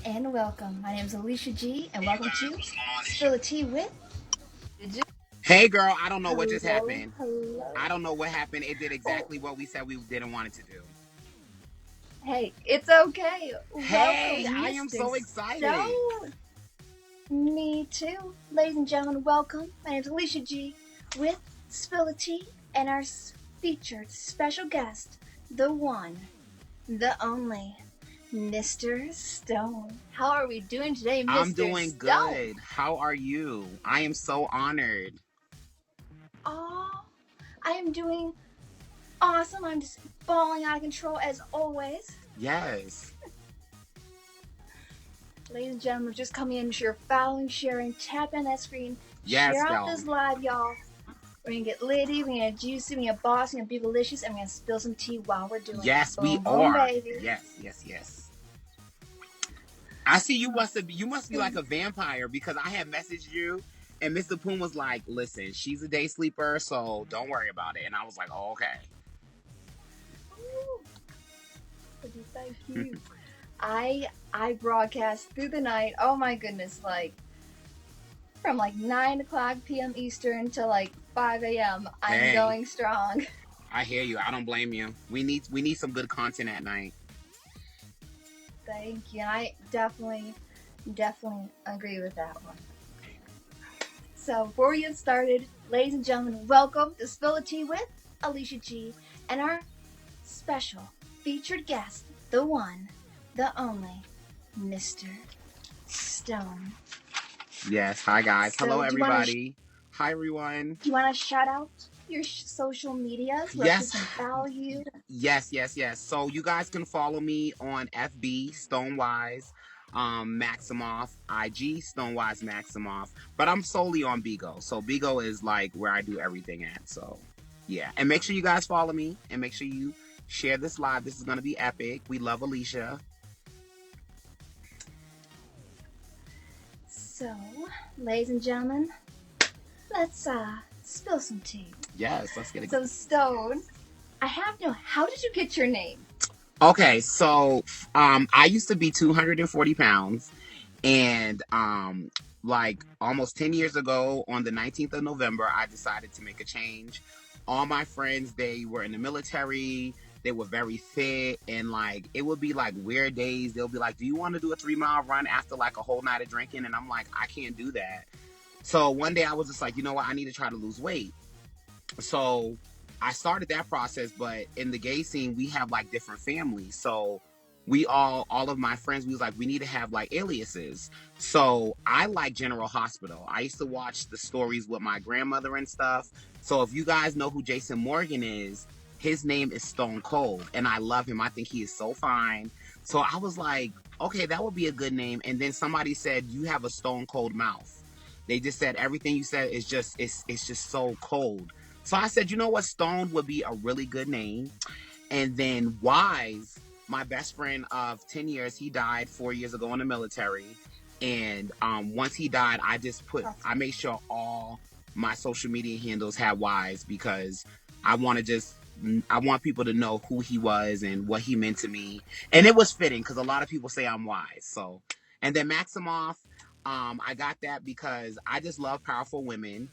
and welcome. My name is Alicia G, and welcome to Spill the Tea with. Did you? Hey girl, I don't know what just Hello, happened. hello. I don't know what happened. It did Oh, exactly what we said we didn't want it to do. hey, it's okay. Hey, Welcome, I am Mr. so excited. Stone. Me too. Ladies and gentlemen, welcome. My name is Alicia G with Spill the Tea and our featured special guest, the one, the only, Mr. Stone. How are we doing today, I'm Mr. doing Stone? good. How are you? I am so honored. Oh, I am doing awesome. I'm just balling out of control as always. Yes. Ladies and gentlemen, just coming in, sure following, sharing, tap on that screen, Yes, share out girl. this live, y'all. We're gonna get litty, we're gonna get juicy, we're gonna get bossy, we're gonna be delicious, and we're gonna spill some tea while we're doing it. Yes, we Boom, boom, are. baby. Yes, yes, yes. I see you must be like a vampire because I had messaged you and Mr. Poon was like, listen, she's a day sleeper, so don't worry about it. And I was like, oh, okay. Ooh, thank you. I broadcast through the night. Oh my goodness, like from like 9 o'clock p.m. Eastern to like 5 a.m. I'm Hey, going strong. I hear you. I don't blame you. We need some good content at night. Thank you. I definitely agree with that one. So before we get started, ladies and gentlemen, welcome to Spill the Tea with Alicia G and our special featured guest, the one, the only, Mr. Stone. Yes. Hi guys. Hello So everybody. Hi everyone. do you want to shout out your social medias where people Yes. can follow you? Yes. Yes. Yes. So you guys can follow me on FB Stonewise, Maximoff, IG Stonewise Maximoff, but I'm solely on BIGO. So BIGO is like where I do everything at. So yeah, and make sure you guys follow me and make sure you share this live. This is gonna be epic. We love Alicia. So, ladies and gentlemen, let's spill some tea. Yes. Let's get it. So Stone, I have to know, how did you get your name? Okay, so I used to be 240 pounds, and like almost 10 years ago, on the 19th of November, I decided to make a change. All my friends, they were in the military. They were very fit, and like it would be like weird days. They'll be like, "Do you want to do a 3 mile run after like a whole night of drinking?" And I'm like, "I can't do that." So one day I was just like, you know what? I need to try to lose weight. So I started that process, but in the gay scene, we have like different families. So we all of my friends, we was like, we need to have like aliases. So I like General Hospital. I used to watch the stories with my grandmother and stuff. So if you guys know who Jason Morgan is, his name is Stone Cold, and I love him. I think he is so fine. So I was like, okay, that would be a good name. And then somebody said, you have a stone cold mouth. They just said everything you said is just it's just so cold. So I said, you know what, Stone would be a really good name. And then Wise, my best friend of 10 years, he died 4 years ago in the military. And once he died, I made sure all my social media handles had Wise because I want to just, I want people to know who he was and what he meant to me. And it was fitting because a lot of people say I'm Wise. So, and then Maximoff, I got that because I just love powerful women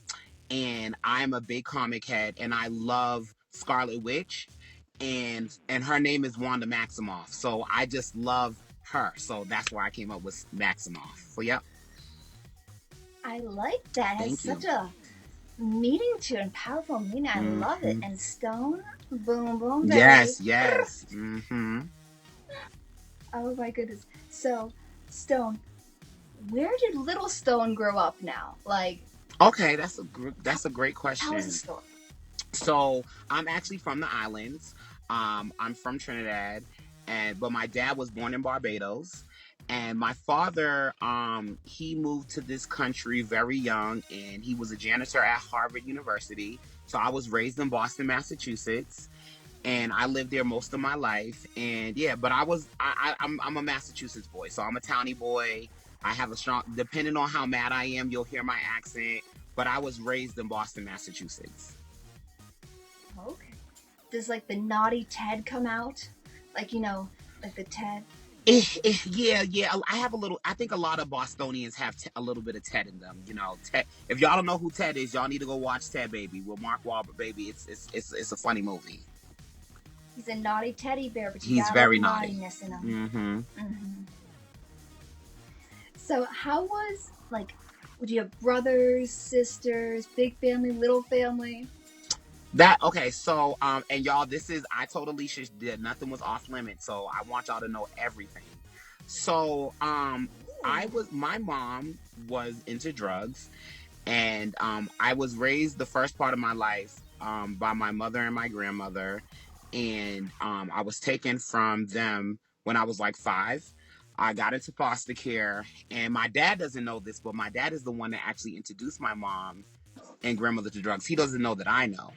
and I'm a big comic head, and I love Scarlet Witch, and her name is Wanda Maximoff, so I just love her. So that's where I came up with Maximoff. So yep, I like that. It has thank you. such a meaning to it and powerful meaning. I love it. Hmm. And Stone, boom, boom, baby. Yes, yes. Hmm. Oh my goodness. So, Stone, where did Little Stone grow up now? Like, Okay, t- that's a great tell us the question. story. So I'm actually from the islands. I'm from Trinidad, and but my dad was born in Barbados, and my father he moved to this country very young, and he was a janitor at Harvard University. So I was raised in Boston, Massachusetts, and I lived there most of my life. And yeah, but I'm a Massachusetts boy, so I'm a townie boy. I have a strong. Depending on how mad I am, you'll hear my accent. But I was raised in Boston, Massachusetts. Okay. Does like the naughty Ted come out? Like, like the Ted? Yeah, yeah. I have a little. I think a lot of Bostonians have a little bit of Ted in them. You know, Ted. If y'all don't know who Ted is, y'all need to go watch Ted Baby with Mark Wahlberg. Baby, it's a funny movie. He's a naughty teddy bear, but you He's got a very little naughty. naughtiness in him. Mm-hmm. So, how was like? Would you have brothers, sisters, big family, little family? That okay. So and y'all, this is I told Alicia that nothing was off limits. So I want y'all to know everything. So I Ooh. was my mom was into drugs, and I was raised the first part of my life by my mother and my grandmother, and I was taken from them when I was like 5. I got into foster care, and my dad doesn't know this, but my dad is the one that actually introduced my mom and grandmother to drugs. He doesn't know that I know,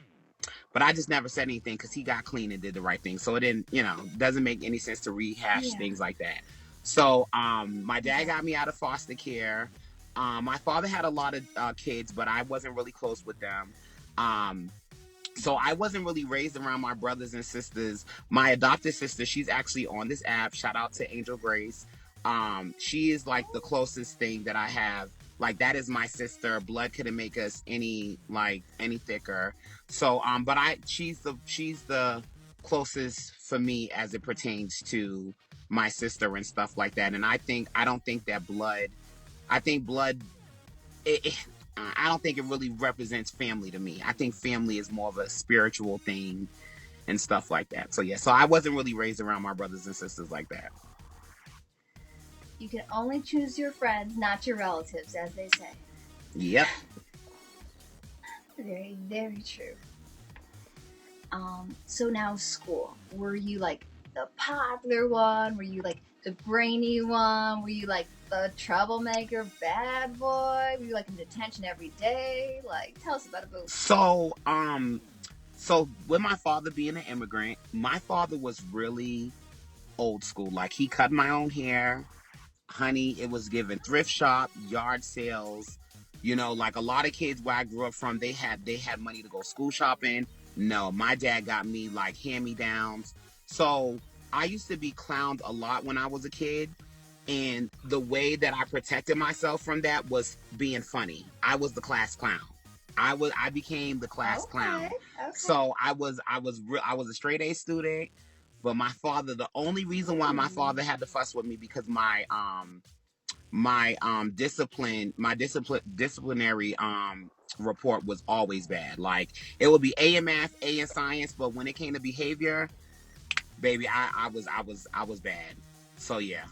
but I just never said anything because he got clean and did the right thing. So it didn't, doesn't make any sense to rehash Yeah, things like that. So my dad got exactly. me out of foster care. My father had a lot of kids, but I wasn't really close with them. Um, so I wasn't really raised around my brothers and sisters. My adopted sister, she's actually on this app. Shout out to Angel Grace. She is like the closest thing that I have. Like that is my sister. Blood couldn't make us any thicker. So but she's the closest for me as it pertains to my sister and stuff like that. And I don't think that blood. I think blood I don't think it really represents family to me. I think family is more of a spiritual thing and stuff like that. So yeah, so I wasn't really raised around my brothers and sisters like that. You can only choose your friends, not your relatives, as they say. Yep. Very, very true. So now school. Were you like the popular one? Were you like the brainy one? Were you like the troublemaker bad boy? Were you like in detention every day? Like, tell us about it, boo. So with my father being an immigrant, my father was really old school. Like he cut my own hair. Honey, it was given thrift shop, yard sales. Like a lot of kids where I grew up from, they had money to go school shopping. No, my dad got me like hand me downs. So I used to be clowned a lot when I was a kid. And the way that I protected myself from that was being funny. I was the class clown. I became the class Okay, clown. okay. So I was a straight A student, but my father, the only reason why my Ooh. father had to fuss with me because my disciplinary report was always bad. Like it would be A in math, A in science, but when it came to behavior, baby, I was bad. So yeah.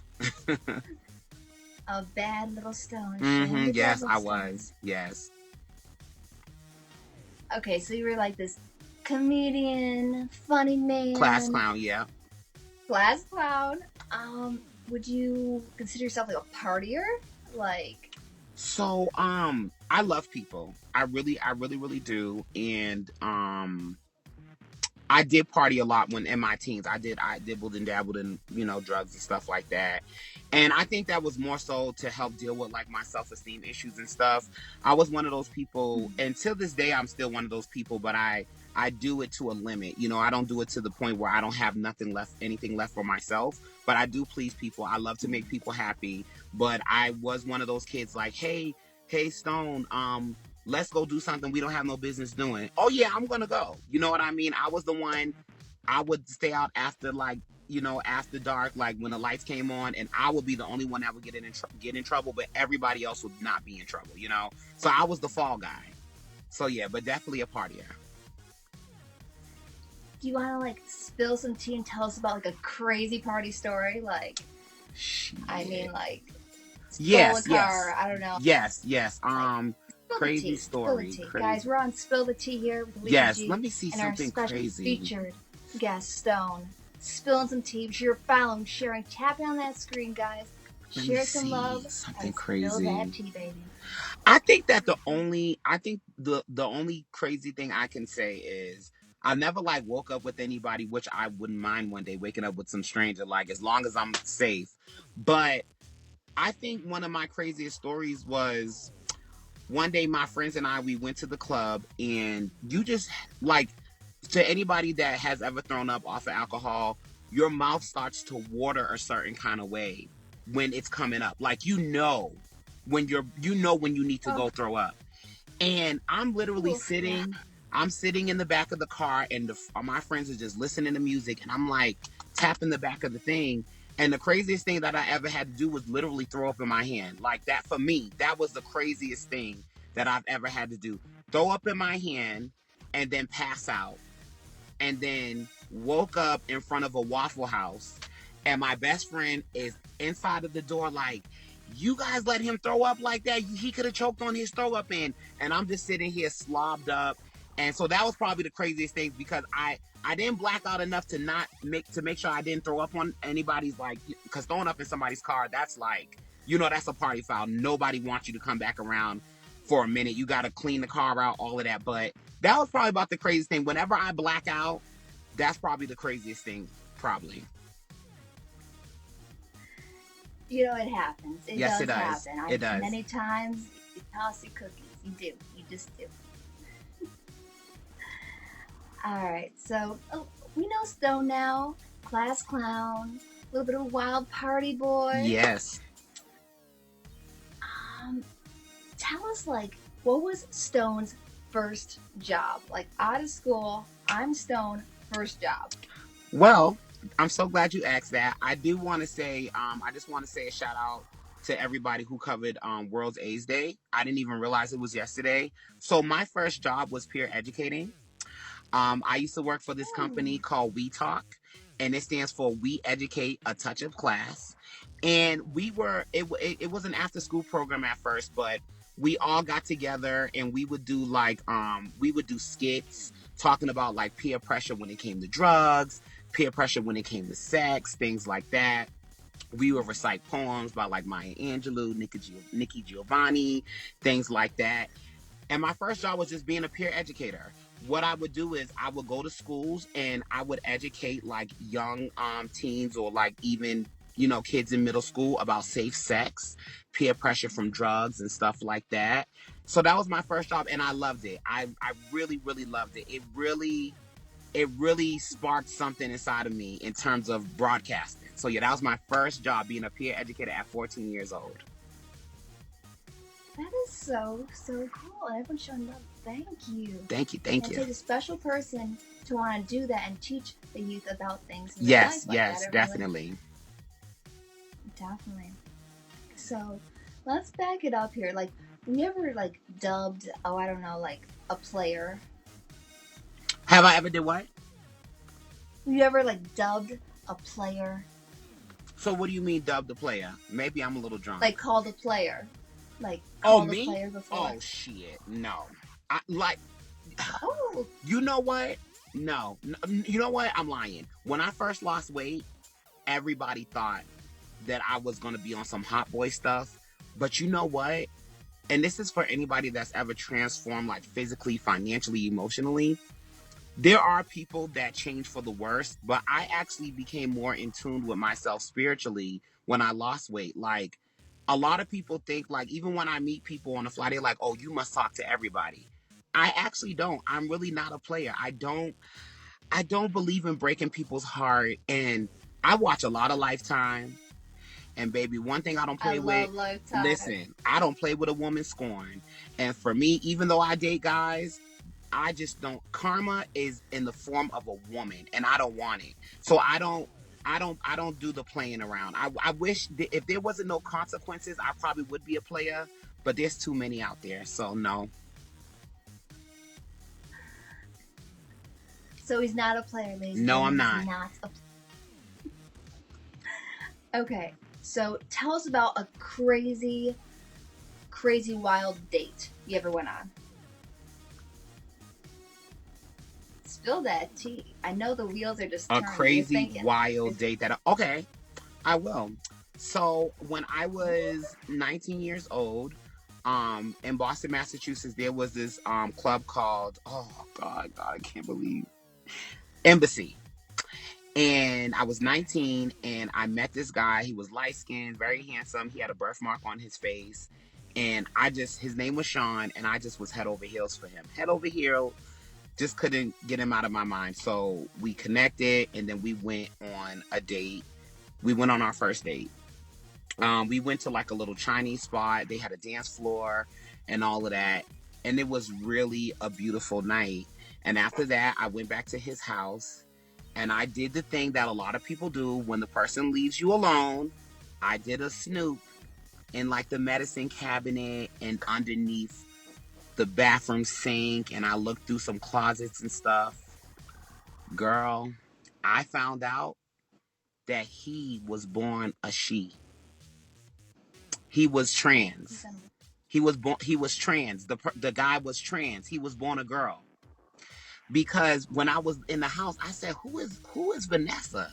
A bad little stone. Shame the Yes, devil I stone. was. Yes. Okay, so you were like this comedian, funny Class man, clown, yeah. class clown. Would you consider yourself like a partier? Like, So I love people. I really do. And I did party a lot when in my teens. I dibbled and dabbled in, drugs and stuff like that. And I think that was more so to help deal with like my self-esteem issues and stuff. I was one of those people, and till this day I'm still one of those people, but I do it to a limit. I don't do it to the point where I don't have anything left for myself, but I do please people. I love to make people happy, but I was one of those kids like, "Hey, Stone, let's go do something we don't have no business doing." Oh yeah, I'm gonna go. You know what I mean? I was the one. I would stay out after like after dark, like when the lights came on, and I would be the only one that would get in trouble, but everybody else would not be in trouble. So I was the fall guy. So yeah, but definitely a partier. do you want to like spill some tea and tell us about like a crazy party story? Like, I Shit. mean, like stole a Yes, car. yes, I don't know. yes. Like, spill the Crazy tea. Spill the story. tea, guys. Crazy. We're on Spill the Tea here with Alicia Yes. G Let me see and our something special crazy. featured guest Stone. Spilling some tea. Be sure following, sharing, tapping on that screen, guys. Let me Share some love see something and spill that crazy. tea, baby. I think the only crazy thing I can say is I never like woke up with anybody, which I wouldn't mind one day waking up with some stranger, like as long as I'm safe. But I think one of my craziest stories was one day my friends and I we went to the club, and you just like to anybody that has ever thrown up off of alcohol, your mouth starts to water a certain kind of way when it's coming up. Like, when you need to Oh, go throw up. And I'm literally oof, yeah. I'm sitting in the back of the car, and my friends are just listening to music, and I'm like tapping the back of the thing. And the craziest thing that I ever had to do was literally throw up in my hand. Like, that, for me, that was the craziest thing that I've ever had to do. Throw up in my hand and then pass out, and then woke up in front of a Waffle House, and my best friend is inside of the door like, you guys let him throw up like that? He could have choked on his throw up in. And I'm just sitting here slobbed up. And so that was probably the craziest thing, because I didn't black out enough to make sure I didn't throw up on anybody's, like, because throwing up in somebody's car, that's like, that's a party foul. Nobody wants you to come back around for a minute. You got to clean the car out, all of that. But that was probably about the craziest thing. Whenever I black out, that's probably the craziest thing, probably. It happens. It Yes, it does does. happen. It does. Many times you toss your cookies. You do. You just do. All right. So we know Stone now. Class clown. A little bit of a wild party boy. Yes. Um, Tell us, like, what was Stone's first job? Like, out of school, I'm Stone. First job. Well, I'm so glad you asked that. I do want to say, I just want to say a shout out to everybody who covered World's AIDS Day. I didn't even realize it was yesterday. So my first job was peer educating. I used to work for this company called We Talk, and it stands for We Educate a Touch of Class. And it was an after school program at first, but we all got together and we would do skits talking about like peer pressure when it came to drugs, peer pressure when it came to sex, things like that. We would recite poems by like Maya Angelou, Nikki Giovanni, things like that. And my first job was just being a peer educator. What I would do is I would go to schools and I would educate like young teens, or like even, kids in middle school, about safe sex, peer pressure from drugs and stuff like that. So that was my first job, and I loved it. I really, really loved it. It really sparked something inside of me in terms of broadcasting. So yeah, that was my first job, being a peer educator at 14 years old. That is so, so cool. Everyone showing love. Thank you. Thank you, And thank it you. takes a special person to want to do that and teach the youth about things in their Yes, life like yes, that. definitely. Definitely. So let's back it up here. Like, have you ever like dubbed, oh, I don't know, like a player? Have I ever did what? Have you ever like dubbed a player? So what do you mean, dub the player? Maybe I'm a little drunk. Like called a player? Like Oh, called a me? player before? Oh shit, no. I like. Oh, You know what? No. You know what? I'm lying. When I first lost weight, everybody thought that I was gonna be on some hot boy stuff. But you know what? And this is for anybody that's ever transformed, like physically, financially, emotionally. There are people that change for the worse, but I actually became more in tune with myself spiritually when I lost weight. Like, a lot of people think, like, even when I meet people on the fly, they're like, oh, you must talk to everybody. I actually don't. I'm really not a player. I don't believe in breaking people's heart. And I watch a lot of Lifetime. And baby, one thing I don't I play with, love Lifetime. listen, I don't play with a woman scorned. And for me, even though I date guys, I just don't. Karma is in the form of a woman, and I don't want it. So I don't do the playing around. I wish if there wasn't no consequences, I probably would be a player. But there's too many out there, so no. So he's not a player, ladies and No, I'm gentlemen. not. He's not a Okay, so tell us about a crazy, crazy wild date you ever went on. Spill that tea. I know the wheels are just A turning. You're crazy, thinking. wild date that. Okay, I will. So when I was 19 years old, in Boston, Massachusetts, there was this club called, oh God, I can't believe, Embassy. And I was 19 and I met this guy. He was light skinned, very handsome. He had a birthmark on his face. And his name was Sean, and I just was head over heels for him. Head over heels. Just couldn't get him out of my mind. So we connected, and then we went on a date. We went on our first date. We went to like a little Chinese spot. They had a dance floor and all of that. And it was really a beautiful night. And after that, I went back to his house and I did the thing that a lot of people do when the person leaves you alone. I did a snoop in like the medicine cabinet and underneath the bathroom sink. And I looked through some closets and stuff. Girl, I found out that he was born a she. He was trans. He was trans. The guy was trans. He was born a girl. Because when I was in the house, I said, who is Vanessa?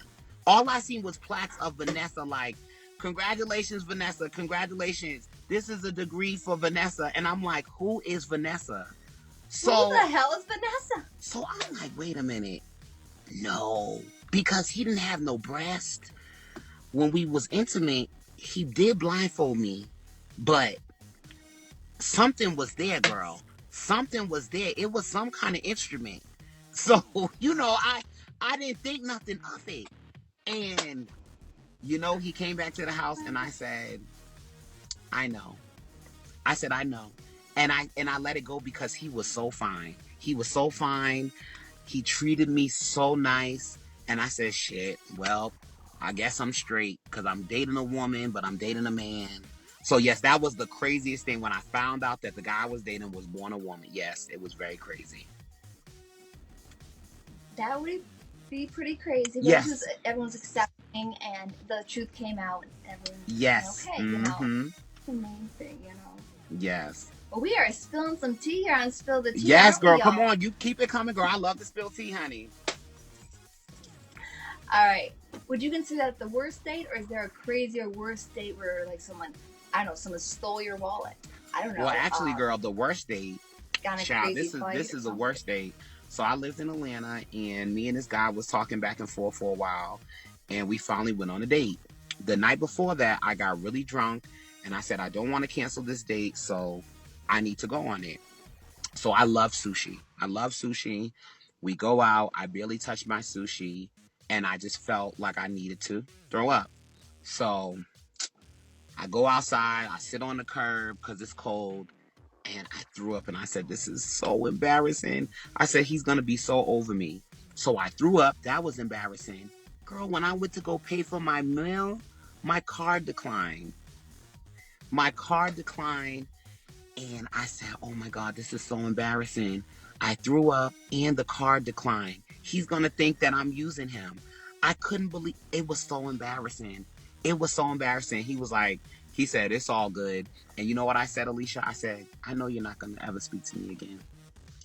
All I seen was plaques of Vanessa, like, congratulations, Vanessa, congratulations. This is a degree for Vanessa. And I'm like, who is Vanessa? So who the hell is Vanessa? So I'm like, wait a minute. No. Because he didn't have no breast. When we was intimate, he did blindfold me. But something was there, girl. Something was there. It was some kind of instrument. So, I didn't think nothing of it. And, he came back to the house and I said, I know. I said, I know. And I let it go because he was so fine. He was so fine. He treated me so nice. And I said, shit, well, I guess I'm straight because I'm dating a woman, but I'm dating a man. So, yes, that was the craziest thing when I found out that the guy I was dating was born a woman. Yes, it was very crazy. That would be pretty crazy. But yes. Everyone's accepting and the truth came out. And everyone's yes. Okay, the main thing, Yes. Well, we are spilling some tea here on Spill the Tea. Yes, girl. Come on. You keep it coming, girl. I love to spill tea, honey. All right. Would you consider that the worst date, or is there a crazier worst date where, like, someone stole your wallet? I don't know. Well, actually, girl, the worst date. Child, this is the worst date. So I lived in Atlanta, and me and this guy was talking back and forth for a while, and we finally went on a date. The night before that, I got really drunk, and I said, I don't want to cancel this date, so I need to go on it. So I love sushi. We go out. I barely touched my sushi, and I just felt like I needed to throw up. So I go outside. I sit on the curb because it's cold, and I threw up. And I said, this is so embarrassing. I said, he's going to be so over me. So I threw up. That was embarrassing. Girl, when I went to go pay for my meal, my card declined. And I said, oh my God, this is so embarrassing. I threw up and the card declined. He's going to think that I'm using him. I couldn't believe it. Was so embarrassing. He said, it's all good. And you know what I said, Alicia? I said, I know you're not going to ever speak to me again.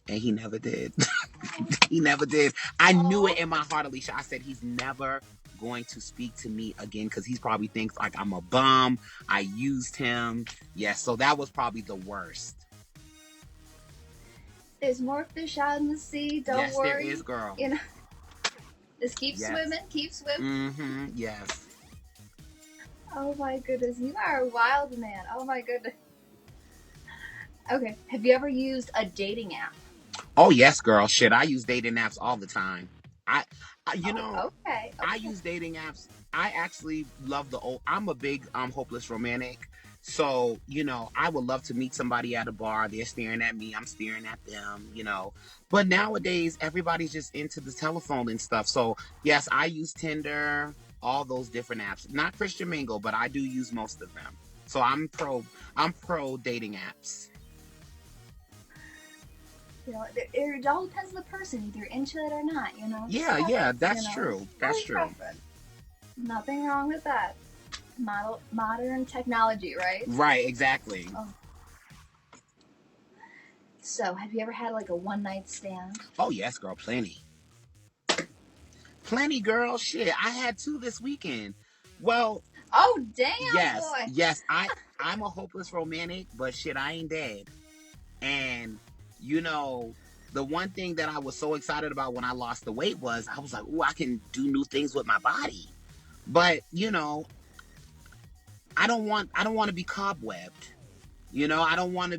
And he never did. He never did. I knew it in my heart, Alicia. I said, he's never going to speak to me again because he probably thinks like I'm a bum. I used him. Yes, so that was probably the worst. There's more fish out in the sea. Don't worry. Yes, there is, girl. Just keep swimming. Keep swimming. Yes. Oh my goodness, you are a wild man. Oh my goodness. Okay, have you ever used a dating app? Oh yes, girl. Shit, I use dating apps all the time. Okay. I use dating apps. I actually love I'm a big hopeless romantic. So, I would love to meet somebody at a bar. They're staring at me. I'm staring at them, But nowadays, everybody's just into the telephone and stuff. So, yes, I use Tinder, all those different apps. Not Christian Mingle, but I do use most of them. So I'm pro dating apps. It all depends on the person, if you're into it or not, Yeah, that's true. That's true. Preference. Nothing wrong with that. Modern technology, right? Right, exactly. Oh. So, have you ever had like a one-night stand? Oh, yes, girl, plenty. Plenty, girl. Shit, I had 2 this weekend. Well... Oh, damn, yes, boy. Yes, I'm a hopeless romantic, but shit, I ain't dead. And... the one thing that I was so excited about when I lost the weight was I was like, ooh, I can do new things with my body. But, I don't want to be cobwebbed. I don't want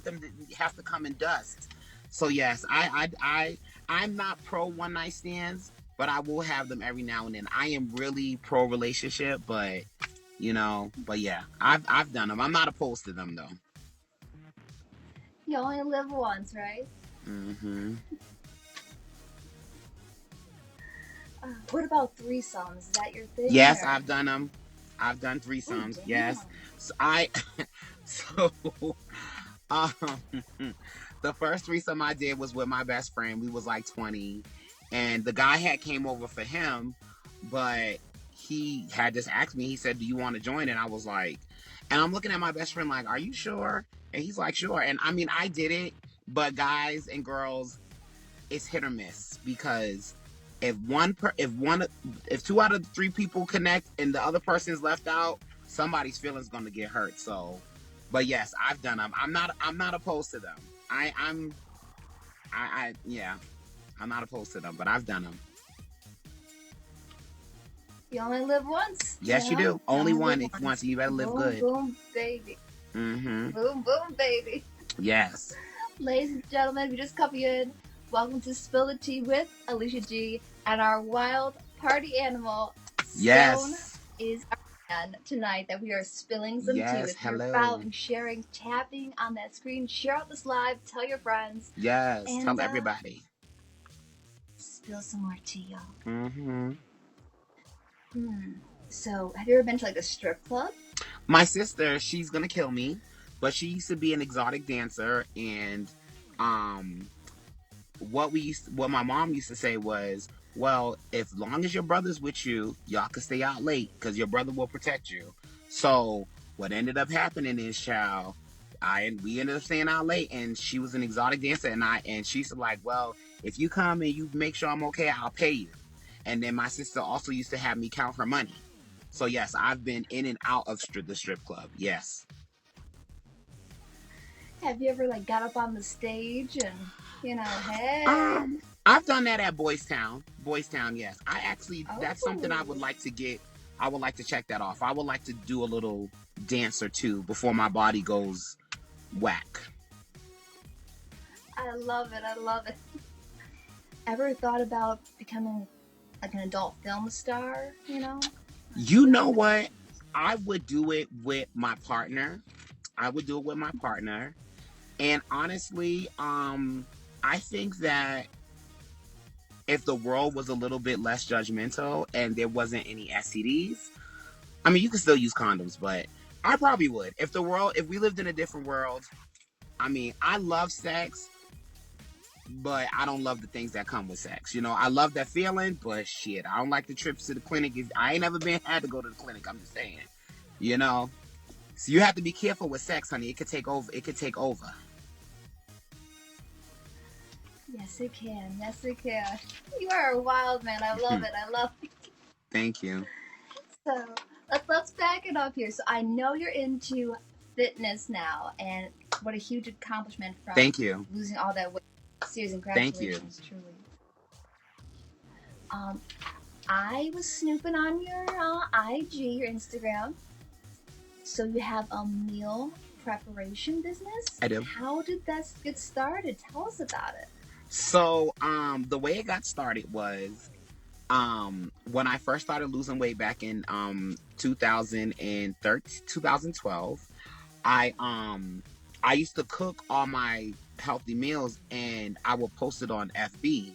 them to have to come in dust. So yes, I'm not pro one night stands, but I will have them every now and then. I am really pro relationship, but but yeah, I've done them. I'm not opposed to them though. You only live once, right? Hmm. What about threesomes? Is that your thing, Yes, or? I've done them. I've done Oh, threesomes. damn. Yes, so I so um the first threesome I did was with my best friend. We was like 20, and the guy had came over for him, but he had just asked me. He said, "Do you want to join?" And I was like, and I'm looking at my best friend like, "Are you sure?" And he's like, "Sure." And I mean, I did it, but guys and girls, it's hit or miss because if two out of the three people connect and the other person is left out, somebody's feelings gonna get hurt. So, but yes, I've done them. I'm not opposed to them. Yeah, I'm not opposed to them, but I've done them. You only live once, you Yes, you know? do. You Only only live one. If once, once. and you better live Boom, good. boom, baby. Mm-hmm. Boom, boom, baby. Yes. Ladies and gentlemen, we just come in. Welcome to Spill the Tea with Alicia G. And our wild party animal, Stone, Yes. is our man tonight that we are spilling some tea Yes. with. You're Hello. following, sharing, tapping on that screen. Share out this live. Tell your friends. Yes. And Tell everybody. spill some more tea, y'all. Mm-hmm. Hmm. So, have you ever been to like a strip club? My sister, she's gonna kill me, but she used to be an exotic dancer, and um, what my mom used to say was, well, as long as your brother's with you, y'all can stay out late because your brother will protect you. So what ended up happening is, child, we ended up staying out late, and she was an exotic dancer, and she's like, well, if you come and you make sure I'm okay, I'll pay you. And then my sister also used to have me count her money. So yes, I've been in and out of the strip club. Yes. Have you ever like got up on the stage and, hey? I've done that at Boys Town. Boys Town, yes. That's something I would Oh, like to get. I would like to check that off. I would like to do a little dance or two before my body goes whack. I love it. I love it. Ever thought about becoming like an adult film star? You know Film and what? I would do it with my partner. I would do it with my partner. And honestly, I think that if the world was a little bit less judgmental and there wasn't any STDs, I mean, you can still use condoms, but I probably would. If we lived in a different world, I mean, I love sex, but I don't love the things that come with sex. I love that feeling, but shit, I don't like the trips to the clinic. I ain't never had to go to the clinic. I'm just saying, you know. So you have to be careful with sex, honey. It could take over. It could take over. yes, it can. Yes, it can. You are a wild man. I love it. I love it. Thank you. So let's back it up here. So I know you're into fitness now, and what a huge accomplishment from Thank you. losing all that weight. Seriously, Thank you. congratulations, truly. Um, I was snooping on your IG, your Instagram. So you have a meal preparation business? I do. How did that get started? Tell us about it. So, the way it got started was, when I first started losing weight back in 2013, 2012. I used to cook all my healthy meals and I would post it on FB.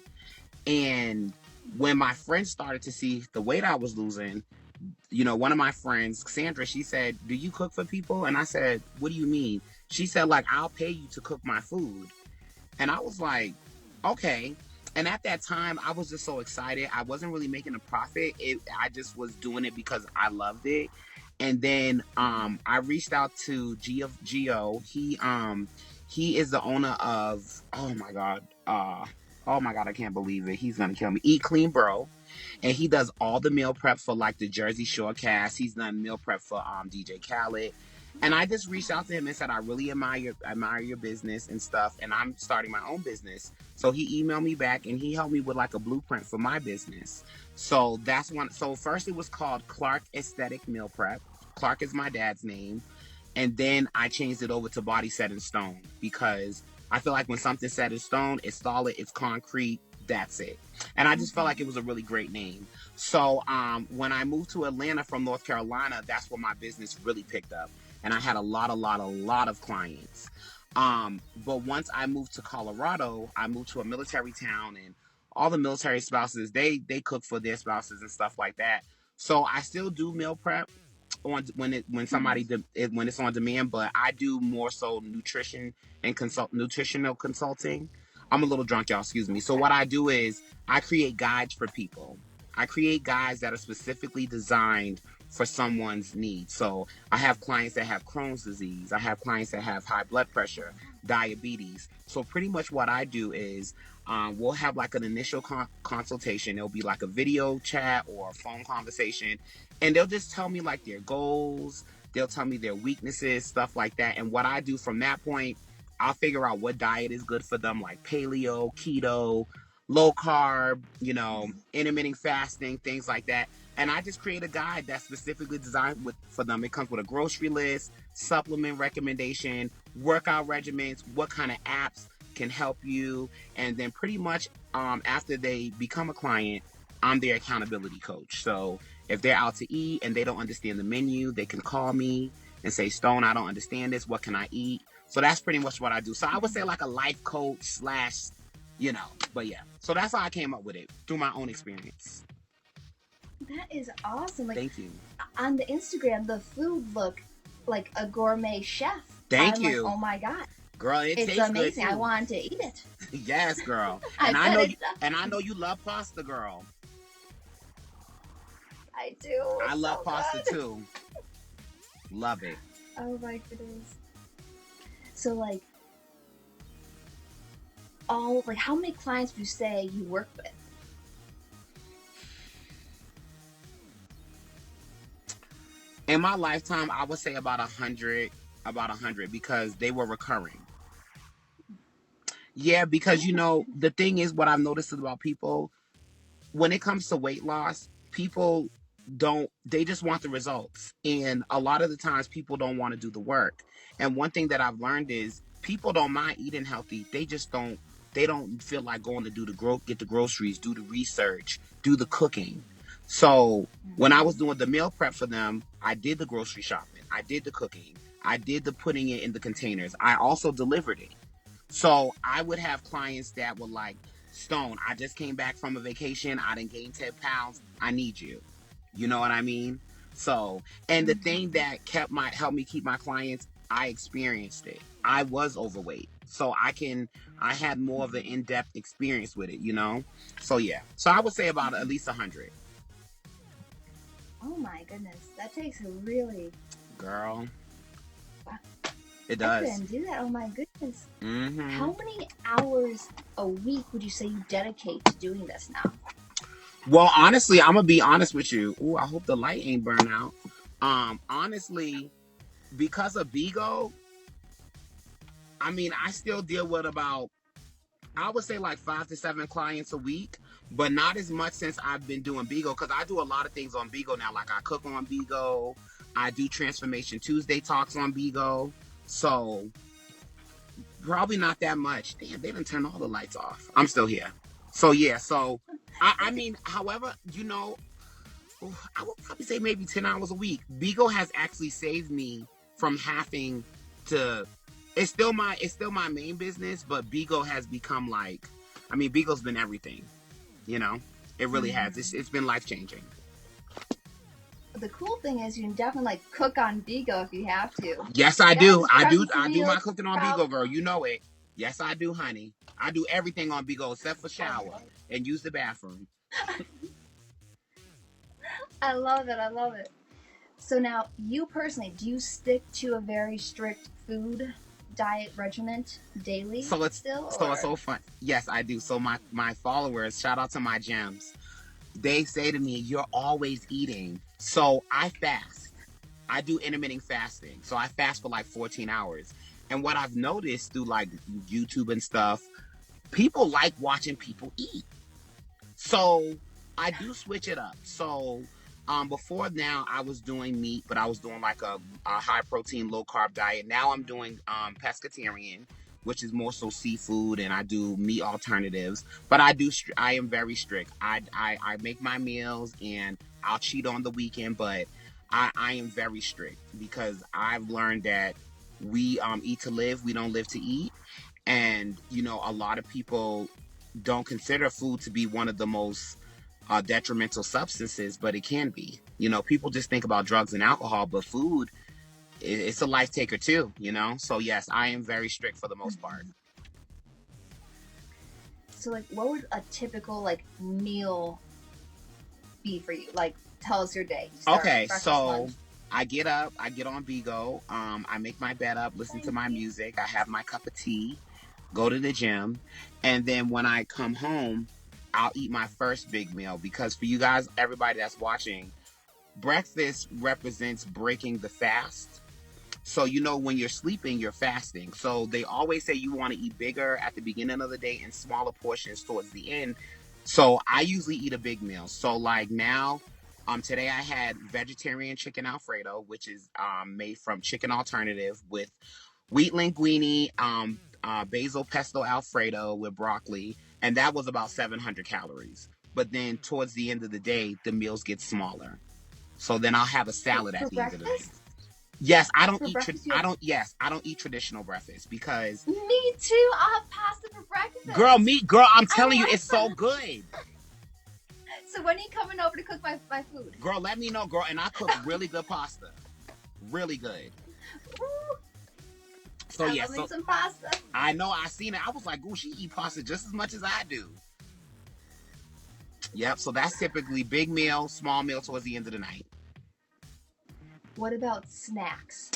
And when my friends started to see the weight I was losing, one of my friends, Sandra, she said, "Do you cook for people?" And I said, "What do you mean?" She said, like, "I'll pay you to cook my food." And I was like, okay. And at that time, I was just so excited. I wasn't really making a profit. I just was doing it because I loved it. And then I reached out to Gio. He is the owner of, oh my god, I can't believe it. He's gonna kill me. Eat Clean Bro, and he does all the meal prep for like the Jersey Shore cast. He's done meal prep for DJ Khaled. And I just reached out to him and said, I really admire your business and stuff, and I'm starting my own business. So he emailed me back and he helped me with like a blueprint for my business. So that's one. So first it was called Clarke Aesthetic Meal Prep. Clarke is my dad's name. And then I changed it over to Body Set in Stone because I feel like when something's set in stone, it's solid, it's concrete, that's it. And I just felt like it was a really great name. So when I moved to Atlanta from North Carolina, that's where my business really picked up. And I had a lot of clients. But once I moved to Colorado, I moved to a military town, and all the military spouses, they cook for their spouses and stuff like that. So I still do meal prep on when somebody when it's on demand, but I do more so nutrition and nutritional consulting. I'm a little drunk, y'all. Excuse me. So what I do is I create guides for people. I create guides that are specifically designed for someone's needs. So I have clients that have Crohn's disease. I have clients that have high blood pressure, diabetes. So pretty much what I do is we'll have like an initial consultation. It'll be like a video chat or a phone conversation, and they'll just tell me like their goals. They'll tell me their weaknesses, stuff like that. And what I do from that point, I'll figure out what diet is good for them, like paleo, keto, low carb, intermittent fasting, things like that. And I just create a guide that's specifically designed for them. It comes with a grocery list, supplement recommendation, workout regimens, what kind of apps can help you, and then pretty much after they become a client, I'm their accountability coach. So if they're out to eat and they don't understand the menu, they can call me and say, Stone, I don't understand this. What can I eat? So that's pretty much what I do. So I would say like a life coach slash, but yeah. So that's how I came up with it, through my own experience. That is awesome. Like, thank you. On the Instagram, the food look like a gourmet chef. Thank I'm you. like, oh my God. Girl, it's tastes amazing. good too. I wanted to eat it. Yes, girl. I know you love pasta, girl. I do. I love so pasta good. too. Love it. Oh my goodness. So like how many clients would you say you work with? In my lifetime, I would say about 100, because they were recurring. Yeah, because the thing is, what I've noticed about people, when it comes to weight loss, people they just want the results. And a lot of the times people don't want to do the work. And one thing that I've learned is people don't mind eating healthy. They don't feel like going to get the groceries, do the research, do the cooking. So when I was doing the meal prep for them, I did the grocery shopping, I did the cooking, I did the putting it in the containers. I also delivered it. So I would have clients that were like, Stone, I just came back from a vacation. I didn't gain 10 pounds. I need you. You know what I mean? So, and the thing that helped me keep my clients, I experienced it. I was overweight. So I had more of an in-depth experience with it. So yeah. So I would say about at least 100. Oh my goodness. That takes a really... Girl. It I does. couldn't do that. Oh my goodness. Mm-hmm. How many hours a week would you say you dedicate to doing this now? Well, honestly, I'm gonna be honest with you. Ooh, I hope the light ain't burn out. Honestly, because of BIGO, I mean, I still deal with about, I would say like 5 to 7 clients a week, but not as much since I've been doing BIGO, because I do a lot of things on BIGO now. Like I cook on BIGO, I do Transformation Tuesday talks on BIGO, so probably not that much. Damn, they didn't turn all the lights off. I'm still here. So yeah, so I mean, however, I would probably say maybe 10 hours a week. BIGO has actually saved me from having to. It's still my main business, but BIGO has become like, I mean, BIGO's been everything. It really has. It's been life changing. The cool thing is you can definitely like cook on BIGO if you have to. Yes, I do. I do. I do my cooking on BIGO, girl. You know it. Yes, I do, honey. I do everything on BIGO except for shower and use the bathroom. I love it. I love it. So now, you personally, do you stick to a very strict food diet regimen daily? So it's still, so fun. Yes, I do. So my followers, shout out to my gems. They say to me, "You're always eating." So I fast. I do intermittent fasting. So I fast for like 14 hours. And what I've noticed through like YouTube and stuff, people like watching people eat. So I do switch it up. So before now, I was doing meat, but I was doing like a high protein, low carb diet. Now I'm doing pescatarian, which is more so seafood, and I do meat alternatives. But I am very strict. I make my meals, and I'll cheat on the weekend, but I am very strict because I've learned that we eat to live, we don't live to eat. And a lot of people don't consider food to be one of the most detrimental substances, but it can be. People just think about drugs and alcohol, but food, it's a life taker too. So yes, I am very strict for the most part. So, like, what would a typical like meal be for you? Like, tell us your day. You start Okay, breakfast, so lunch. I get up, I get on BIGO, I make my bed up, listen to Thank my you. music, I have my cup of tea, go to the gym, and then when I come home, I'll eat my first big meal, because for you guys, everybody that's watching, breakfast represents breaking the fast. So, when you're sleeping, you're fasting. So, they always say you want to eat bigger at the beginning of the day and smaller portions towards the end. So, I usually eat a big meal. So, like now, today I had vegetarian chicken Alfredo, which is made from chicken alternative with wheat linguine, basil pesto Alfredo with broccoli, and that was about 700 calories. But then towards the end of the day, the meals get smaller. So then I'll have a salad For at the end of the night. breakfast? Yes, I don't For eat. breakfast, you I have. don't. Yes, I don't eat traditional breakfast because, Me too. I'll have pasta for girl, breakfast. girl, I'm I telling you, love it's so that. good. So when are you coming over to cook my food? Girl, let me know, girl, and I cook really good pasta, really good. Ooh, So I yeah, love me so some pasta. I know I seen it. I was like, ooh, she eat pasta just as much as I do. Yep. So that's typically big meal, small meal towards the end of the night. What about snacks?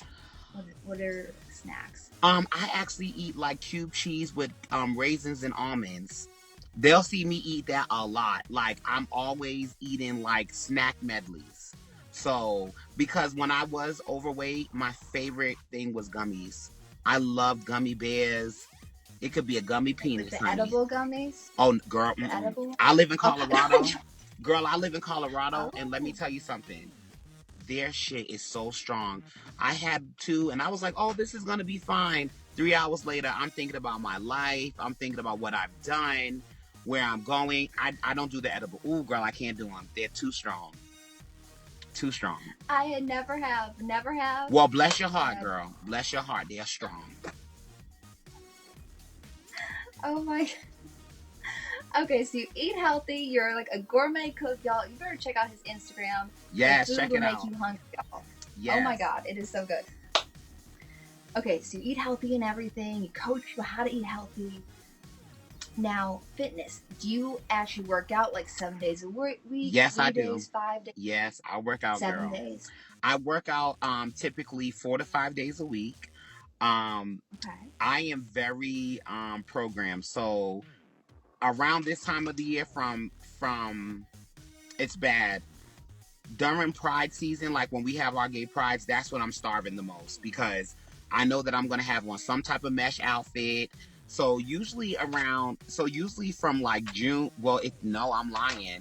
What are snacks? I actually eat like cube cheese with raisins and almonds. They'll see me eat that a lot. Like I'm always eating like snack medleys. So because when I was overweight, my favorite thing was gummies. I loved gummy bears. It could be a gummy Like penis, the honey. edible gummies? Oh, girl, The mm-mm. edible? I live in Okay. Colorado. Girl, I live in Colorado, and let me Oh. tell you something. Their shit is so strong. I had two, and I was like, oh, this is gonna be fine. 3 hours later, I'm thinking about my life. I'm thinking about what I've done, where I'm going. I don't do the edible. Ooh, girl, I can't do them. They're too strong. Too strong. I had never have, Well, bless your heart, and girl. Bless your heart. They're strong. oh my. Okay, so you eat healthy. You're like a gourmet cook, y'all. You better check out his Instagram. The Yes, food check will it make out. you hungry, y'all. Oh my Yes. god, it is so good. Okay, so you eat healthy and everything. You coach people how to eat healthy. Now, fitness. Do you actually work out like 7 days a week, Yes, I three do. days, 5 days, Yes, I work out, seven girl. days? I work out typically 4 to 5 days a week. Um Okay. I am very programmed. So around this time of the year, from it's bad. During Pride season, like when we have our gay prides, that's when I'm starving the most because I know that I'm gonna have on some type of mesh outfit. So usually from like June, well, no, I'm lying.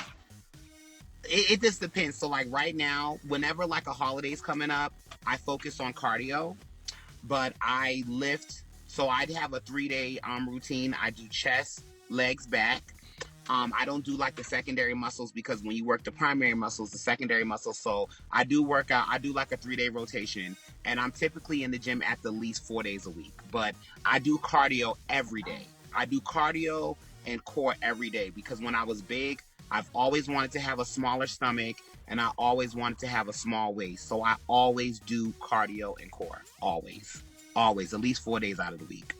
It just depends. So like right now, whenever like a holiday's coming up, I focus on cardio, but I lift. So I'd have a 3 day routine. I do chest, legs, back. I don't do like the secondary muscles because when you work the primary muscles, the secondary muscles. So I do work out. I do like a 3 day rotation, and I'm typically in the gym at the least 4 days a week. But I do cardio every day. I do cardio and core every day because when I was big, I've always wanted to have a smaller stomach and I always wanted to have a small waist. So I always do cardio and core. Always. Always. At least 4 days out of the week.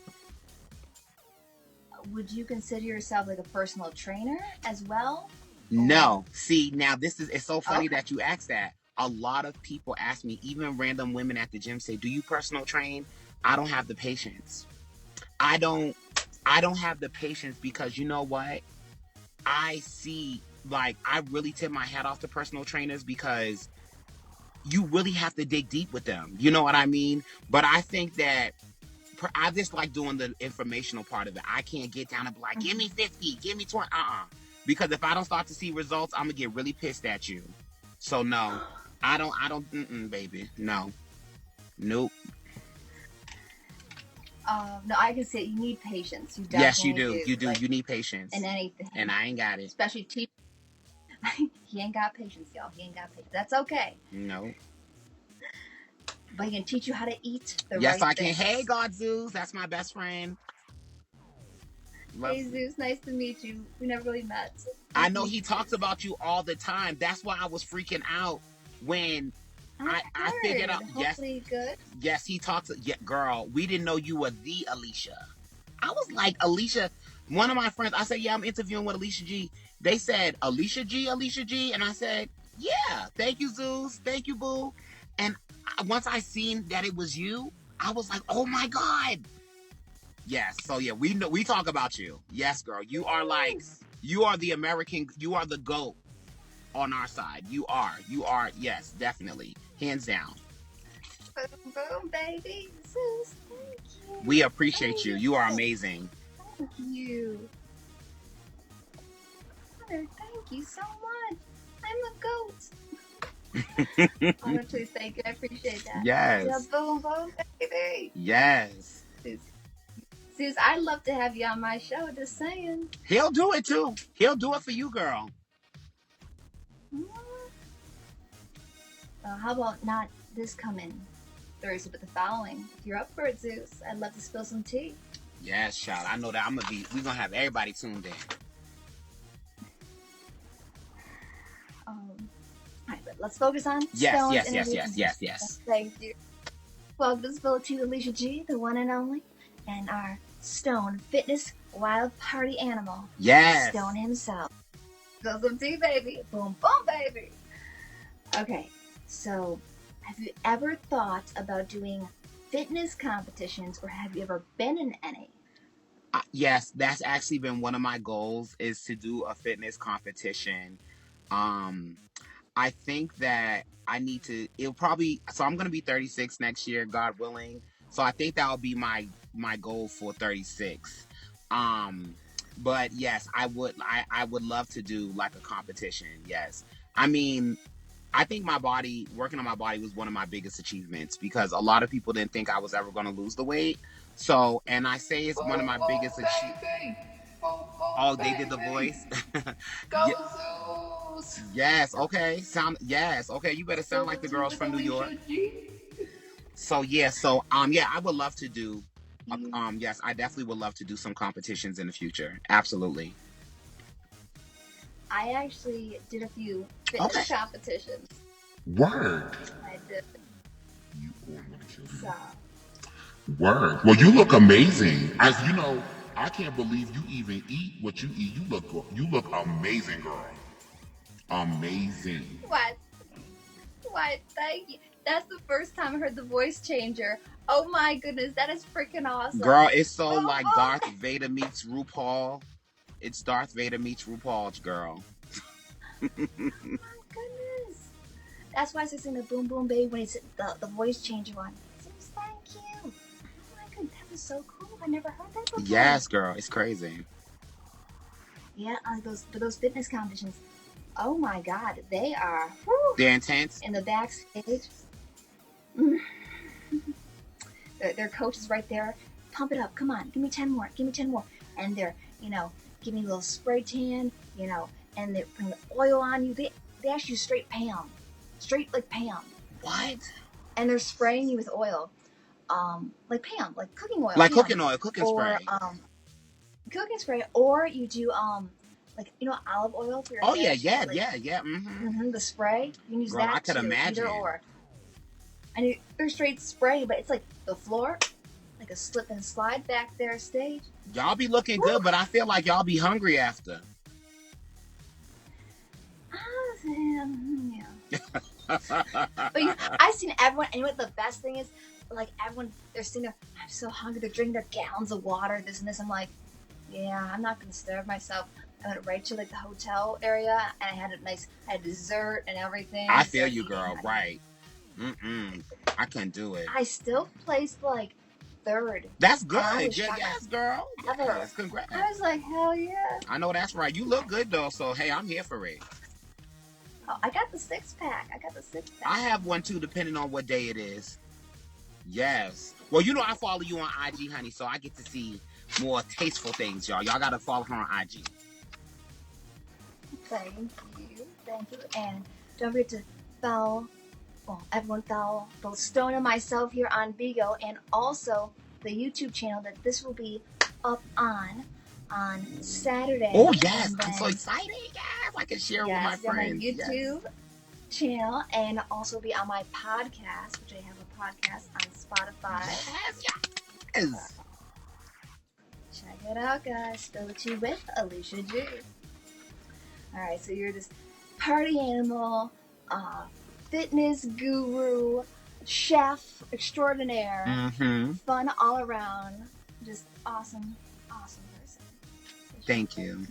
Would you consider yourself like a personal trainer as well? Or No. See, now it's so funny okay. that you asked that. A lot of people ask me, even random women at the gym say, "Do you personal train?" I don't have the patience. I don't I don't have the patience because you know what? I see like I really tip my hat off to personal trainers because you really have to dig deep with them. You know what I mean? But I think that I just like doing the informational part of it. I can't get down and be like, give me Mhm. 50, give me 20. Because if I don't start to see results, I'm going to get really pissed at you. So, no, baby. No. Nope. No, I can say you need patience. You Yes, you definitely do. do. You do. Like You need in patience, and anything, I ain't got it. especially teach. He ain't got patience, y'all. He ain't got patience. That's okay. No. But he can teach you how to eat the Yes, right I can. Hey, things. God Zeus, that's my best friend. Love. Hey Zeus, nice to meet you. We never really met. I Nice to know meet he you, talks Zeus. about you all the time. That's why I was freaking out when I I figured out. heard. Yes, Hopefully good. yes, he talks. Yeah, girl, we didn't know you were the Alicia. I was like, Alicia. One of my friends, I said, yeah, I'm interviewing with Alicia G. They said, Alicia G, Alicia G. And I said, yeah, thank you, Zeus. Thank you, boo. And once I seen that it was you, I was like, oh my God. Yes. So yeah, we know, we talk about you. Yes, girl. Yes. You are the American, you are the GOAT on our side. You are, yes, definitely. Hands down. Boom, boom, baby. Zeus, thank We you. appreciate Oh, you. you're You are so. amazing. Thank you. Mother, thank you so much. I'm a goat. Oh, please, thank you. I appreciate that. Yeah, Yes. boom, boom, baby. Yes. Zeus, Zeus, I'd love to have you on my show. Just saying. He'll do it too. He'll do it for you, girl. How about not this coming Thursday, but the following? If you're up for it, Zeus, I'd love to spill some tea. Yes, child. I know that we're gonna have everybody tuned in. All right, but let's focus on Yes, Stone's yes, yes, interview. yes, yes, yes. Thank you. Welcome to Spill Tea with Alicia G, the one and only, and our Stone Fitness Wild Party Animal, Yes. Stone himself. Spill some tea, baby. Boom, boom, baby. Okay, so have you ever thought about doing fitness competitions, or have you ever been in any? Yes, that's actually been one of my goals is to do a fitness competition. Um, I think that I need to. It'll probably. So I'm gonna be 36 next year, God willing. So I think that'll be my goal for 36. Um, but yes, I would love to do like a competition. Yes, I mean, I think my body, working on my body was one of my biggest achievements because a lot of people didn't think I was ever going to lose the weight. So, and I say it's one of my biggest achievements. Oh, they did the Baby. voice. Go Yeah, Zeus! yes. Okay. Sound. Yes. Okay. You better sound Spill like the the tea girls with from New York. Alicia G. So yeah. So yeah, I would love to do. You, Yes, I definitely would love to do some competitions in the future. Absolutely. I actually did a few Okay. fitness competitions. Word. I did. You all want to kill me. So, Word. Well, you look amazing. As you know, I can't believe you even eat what you eat. You look amazing, girl. Amazing. what? What? Thank you. That's the first time I heard the voice changer. Oh my goodness, that is freaking awesome. Girl, it's so Boom, like Darth boom. Vader meets RuPaul. It's Darth Vader meets RuPaul, girl. My goodness. That's why I said sing the boom boom baby when it's the voice changer one. Zeus, thank you. Oh my goodness, that was so cool. I never heard that before. Yes, girl, it's crazy. Yeah, those fitness competitions. Oh my god, they are whew, They're intense. in the backstage. Their coach is right there. Pump it up. Come on. Give me 10 more. Give me 10 more. And they're, giving you a little spray tan, and they bring the oil on you. They ask you straight Pam. Straight like Pam. What? And they're spraying you with oil. Like Pam, like cooking oil, Like Pam. cooking oil, cooking Or spray. cooking spray. Or you do like olive oil for your Oh hair. yeah, So you yeah, get, like yeah, yeah. Mm-hmm. the spray. You can use Girl, I that could too. Either imagine. or. And they're straight spray, but it's like the floor, like a slip and slide back there stage. Y'all be looking Whew. good, but I feel like y'all be hungry after. Yeah. But I've seen everyone, and you know what the best thing is? Like everyone, they're sitting there, I'm so hungry, they're drinking their gallons of water, this and this. I'm like, yeah, I'm not gonna starve myself. I went right to like the hotel area, and I had dessert and everything. I feel Started you, eating. girl. Right. Mm-mm. I couldn't do it. I still placed like third, That's and I good. was Yeah, shocked yes, girl. ever. Yes, congrats. I was like, hell yeah. I know that's right. You look good though, so hey, I'm here for it. Oh, I got the six pack. I have one too, depending on what day it is. Yes. Well, you know I follow you on IG, honey, so I get to see more tasteful things, y'all. Y'all gotta follow her on IG. Thank you, and don't forget to follow. Well, everyone follow both Stone and myself here on BIGO, and also the YouTube channel that this will be up on Saturday. Oh yes, And I'm so then, excited. Yes, I can share it with my yes, on my friends. Yes. YouTube channel, and also be on my podcast, which I have a podcast on Spotify. Yes, yes. Check it out, guys. Spill the tea with Alicia G. Alright, so you're this party animal, fitness guru, chef extraordinaire, Mm-hmm. fun all around, just awesome person. So Thank you.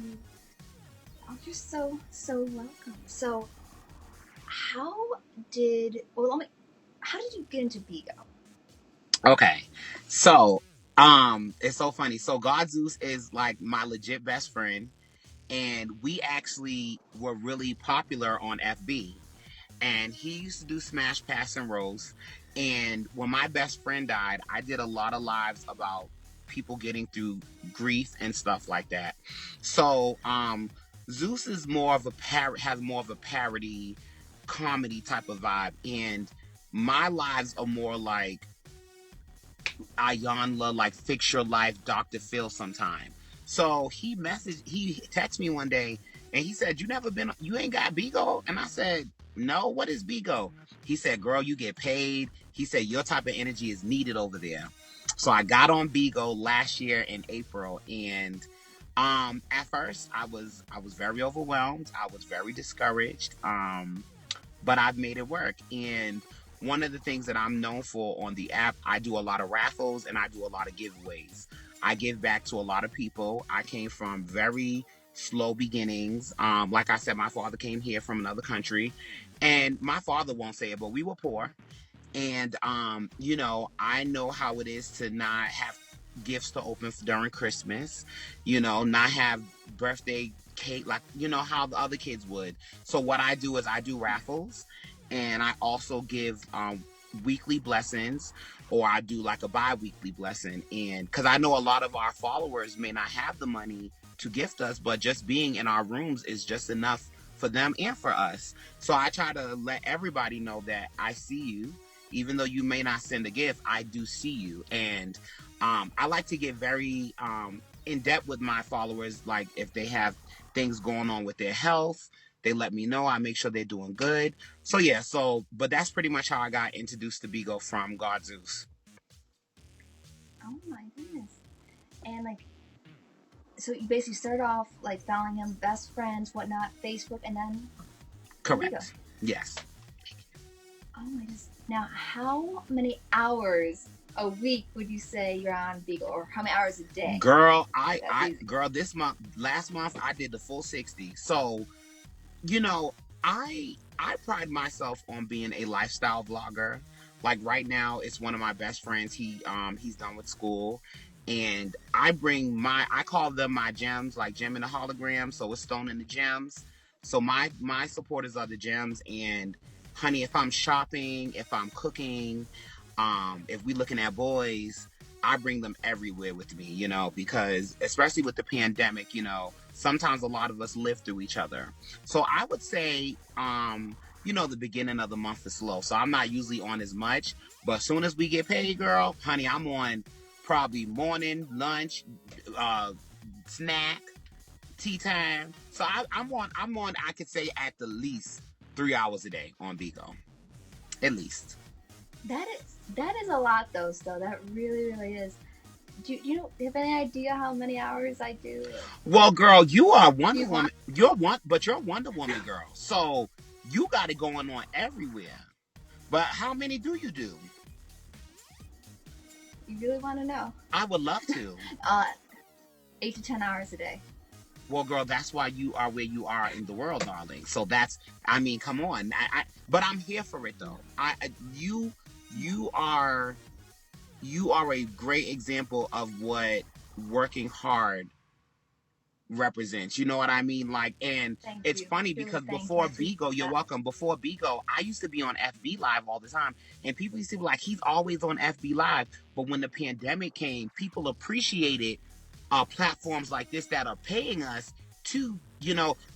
Oh, you're so welcome. So, how did you get into BIGO? Okay. So, it's so funny. So God Zeus is like my legit best friend, and we actually were really popular on FB. And he used to do Smash Pass and Roast. And when my best friend died, I did a lot of lives about people getting through grief and stuff like that. So, Zeus is more of a has more of a parody comedy type of vibe, and my lives are more like Ayanla, like fix your life, Dr. Phil sometime. So he texted me one day and he said, you ain't got BIGO? And I said, no, what is BIGO? He said, girl, you get paid. He said, your type of energy is needed over there. So I got on BIGO last year in April, and at first I was very overwhelmed. I was very discouraged. But I've made it work. And one of the things that I'm known for on the app, I do a lot of raffles and I do a lot of giveaways. I give back to a lot of people. I came from very slow beginnings. Like I said, my father came here from another country, and my father won't say it, but we were poor. And I know how it is to not have gifts to open during Christmas, not have birthday cake like how the other kids would. So what I do is I do raffles, and I also give weekly blessings, or I do like a bi-weekly blessing. And because I know a lot of our followers may not have the money to gift us, but just being in our rooms is just enough for them and for us. So I try to let everybody know that I see you. Even though you may not send a gift, I do see you. And I like to get very in depth with my followers. Like if they have things going on with their health, they let me know. I make sure they're doing good. So yeah, but that's pretty much how I got introduced to BIGO from God Zeus. Oh my goodness. And so you basically started off like following him, best friends, whatnot, Facebook, and then Correct. BIGO. Yes. Oh my goodness. Now, how many hours a week would you say you're on BIGO, or how many hours a day? Girl, That's easy. last month I did the full 60. So, you know, I pride myself on being a lifestyle vlogger. Like right now, it's one of my best friends. He's done with school, and I call them my gems, like gem in a hologram. So it's Stone in the Gems. So my supporters are the gems. And honey, if I'm shopping, if I'm cooking, if we looking at boys, I bring them everywhere with me, because especially with the pandemic, sometimes a lot of us live through each other. So I would say, the beginning of the month is slow. So I'm not usually on as much. But as soon as we get paid, girl, honey, I'm on probably morning, lunch, uh, snack, tea time. So I'm on, I could say at the least 3 hours a day on BIGO. At least. That is a lot though. So that really is. Do you have any idea how many hours I do? Well, girl, you are Wonder You want? Woman. But you're Wonder Woman, girl. So you got it going on everywhere. But how many do you do? You really want to know? I would love to. 8 to 10 hours a day. Well, girl, that's why you are where you are in the world, darling. So come on. But I'm here for it though. You are, you are a great example of what working hard represents. You know what I mean? Like, and Thank it's you. funny Truly, because thank before you. BIGO, you're welcome. Before BIGO, I used to be on FB Live all the time, and people used to be like, "He's always on FB Live." But when the pandemic came, people appreciated platforms like this that are paying us to.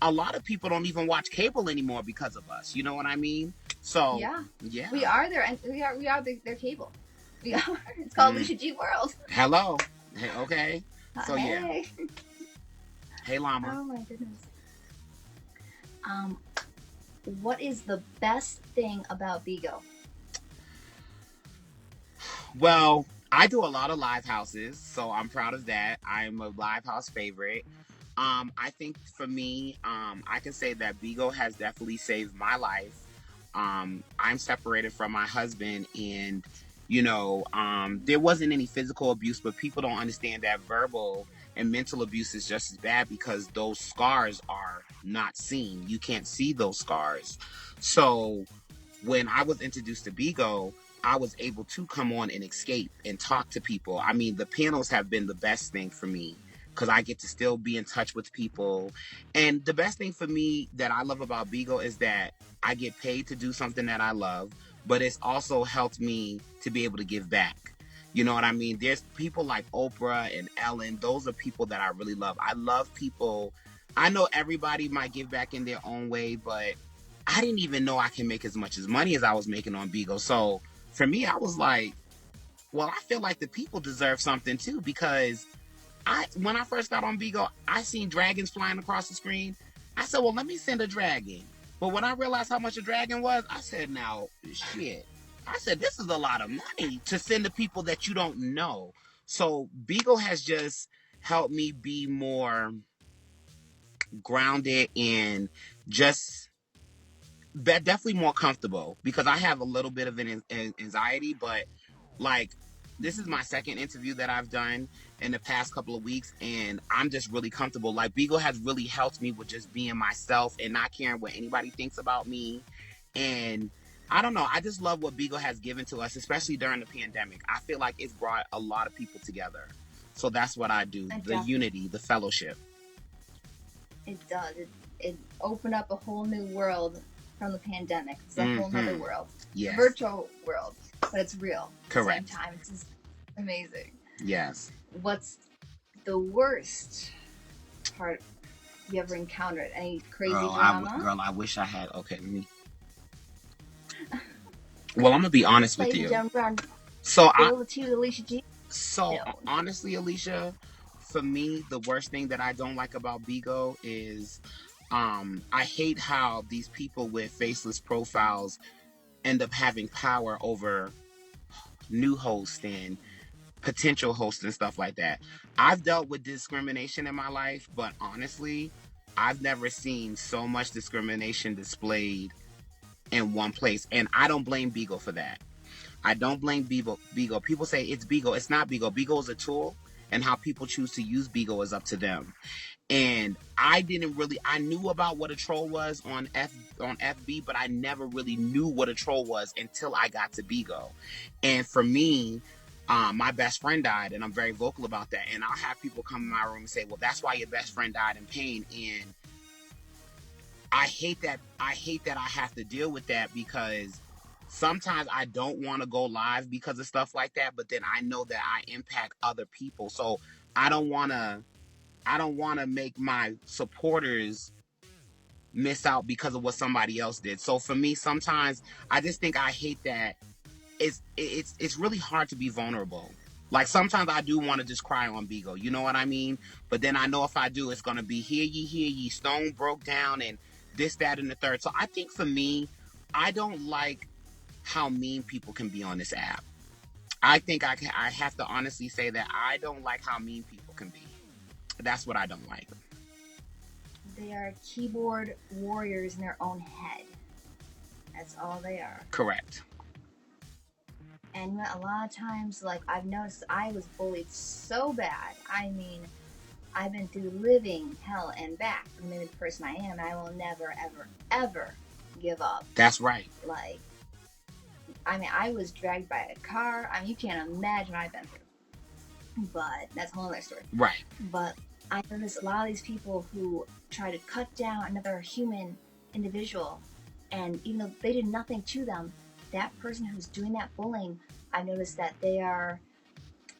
A lot of people don't even watch cable anymore because of us. You know what I mean? So Yeah, yeah. we are there, and we are their cable. We are. It's called Mm. Alicia G World. Hello. Hey, okay. So yeah. Hey. Hey, Llama. Oh my goodness. Um, what is the best thing about BIGO? Well, I do a lot of live houses, so I'm proud of that. I'm a live house favorite. I think for me, I can say that BIGO has definitely saved my life. I'm separated from my husband, and there wasn't any physical abuse, but people don't understand that verbal and mental abuse is just as bad because those scars are not seen. You can't see those scars. So when I was introduced to BIGO, I was able to come on and escape and talk to people. I mean, the panels have been the best thing for me because I get to still be in touch with people. And the best thing for me that I love about BIGO is that I get paid to do something that I love, but it's also helped me to be able to give back. You know what I mean? There's people like Oprah and Ellen. Those are people that I really love. I love people. I know everybody might give back in their own way, but I didn't even know I can make as much as money as I was making on BIGO. So for me, I was like, well, I feel like the people deserve something too because when I first got on BIGO, I seen dragons flying across the screen. I said, well, let me send a dragon. But when I realized how much a dragon was, I said, now, shit. I said, this is a lot of money to send to people that you don't know. So BIGO has just helped me be more grounded and just definitely more comfortable because I have a little bit of an anxiety, but like this is my second interview that I've done in the past couple of weeks, and I'm just really comfortable. Like BIGO has really helped me with just being myself and not caring what anybody thinks about me. And I don't know, I just love what BIGO has given to us, especially during the pandemic. I feel like it's brought a lot of people together. So that's what I do. The unity, the fellowship. It does. It opened up a whole new world from the pandemic. It's a whole other world. Yes. Virtual world, but it's real. Correct. At the same time, it's just amazing. Yes. What's the worst part you ever encountered? Any crazy drama? I wish I had. Okay, let me. Well, I'm gonna be honest with you. So Alicia G. Honestly, Alicia, for me, the worst thing that I don't like about BIGO is, I hate how these people with faceless profiles end up having power over new hosts and potential hosts and stuff like that. I've dealt with discrimination in my life, but honestly, I've never seen so much discrimination displayed in one place, and I don't blame BIGO for that. I don't blame BIGO. People say it's BIGO. It's not BIGO. BIGO is a tool, and how people choose to use BIGO is up to them. And I knew about what a troll was on FB, but I never really knew what a troll was until I got to BIGO. And for me, my best friend died, and I'm very vocal about that. And I'll have people come in my room and say, well, that's why your best friend died in pain. And I hate that. I have to deal with that because sometimes I don't want to go live because of stuff like that, but then I know that I impact other people. So I don't want to make my supporters miss out because of what somebody else did. So for me, sometimes I just think I hate that it's really hard to be vulnerable. Like sometimes I do want to just cry on BIGO, you know what I mean? But then I know if I do, it's gonna be hear ye, stone broke down, and this, that, and the third. So I think for me, I don't like how mean people can be on this app. I think I have to honestly say that I don't like how mean people can be. That's what I don't like. They are keyboard warriors in their own head. That's all they are. Correct. And a lot of times, like, I've noticed I was bullied so bad. I mean, I've been through living hell and back. I mean, the person I am, and I will never, ever, ever give up. That's right. Like, I mean, I was dragged by a car. I mean, you can't imagine what I've been through. But that's a whole other story. Right. But I notice a lot of these people who try to cut down another human individual, and even though they did nothing to them, that person who's doing that bullying, I've noticed that they are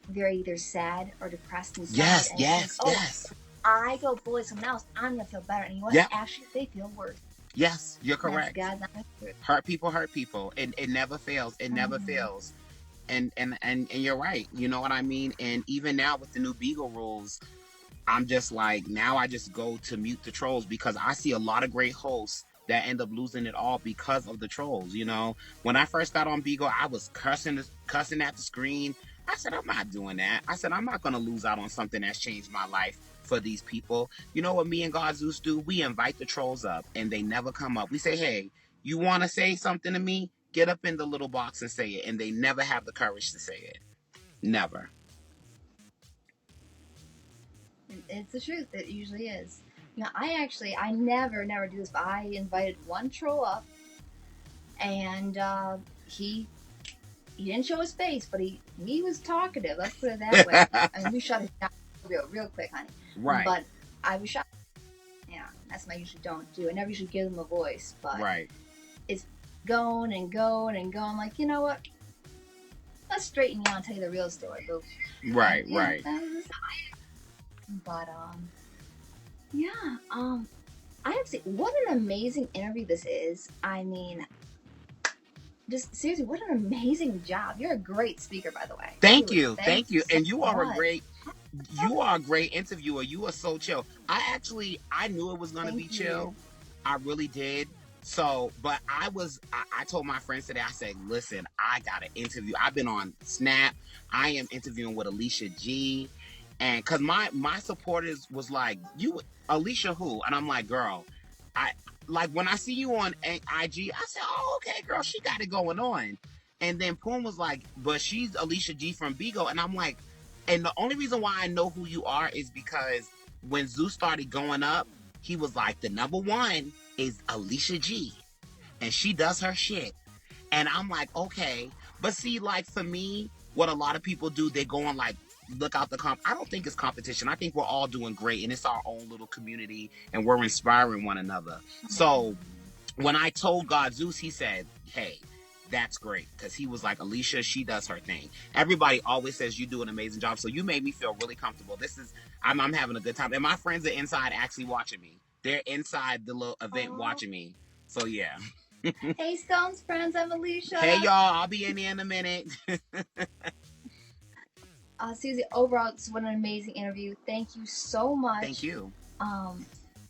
very either sad or depressed inside, Yes, and they think, yes, oh, yes. I go bully someone else, I'm gonna feel better. And you know what? Yep. Actually, they feel worse. Yes, you're And that's correct. God's honest truth. Hurt people. It never fails. It never Mm-hmm. fails. And you're right. You know what I mean? And even now with the new BIGO rules, I'm just like, now I just go to mute the trolls because I see a lot of great hosts that end up losing it all because of the trolls. You know, when I first got on BIGO, I was cussing at the screen. I said, I'm not doing that. I said, I'm not going to lose out on something that's changed my life for these people. You know what me and God Zeus do? We invite the trolls up and they never come up. We say, hey, you want to say something to me? Get up in the little box and say it. And they never have the courage to say it. Never. It's the truth. It usually is. You know, I never do this, but I invited one troll up, and he didn't show his face, but he was talkative. Let's put it that way. And we shut it down real quick, honey. Right. But I was shocked. Yeah, that's what I usually don't do. I never usually give them a voice, but Right. it's going and going and going. Like, you know what? Let's straighten you out and tell you the real story, boo. Right. And, yeah, Right. but yeah, I have to say, what an amazing interview this is. I mean, just seriously, what an amazing job. You're a great speaker, by the way. Thank Truly, you. thank Thank you. so And you are a much. great interviewer. You are so chill. I knew it was gonna be Thank you. chill. I really did. So, but I told my friends today, I said, listen, I got an interview. I've been on Snap. I am interviewing with Alicia G. And cause my supporters was like, you Alicia who? And I'm like, girl, I like when I see you on IG, I said, oh, okay, girl, she got it going on. And then Poon was like, but she's Alicia G from BIGO. And I'm like, and the only reason why I know who you are is because when Zeus started going up, he was like, the number one is Alicia G. And she does her shit. And I'm like, okay. But see, like for me, what a lot of people do, they go on like, look out the I don't think it's competition. I think we're all doing great and it's our own little community and we're inspiring one another. So when I told God Zeus, he said, hey, that's great. Because he was like, Alicia, she does her thing. Everybody always says you do an amazing job. So you made me feel really comfortable. I'm having a good time. And my friends are inside actually watching me. They're inside the little event watching me. So yeah. Hey, Stones friends, I'm Alicia. Hey y'all, I'll be in there in a minute. Susie, overall, it's what an amazing interview. Thank you so much. Thank you.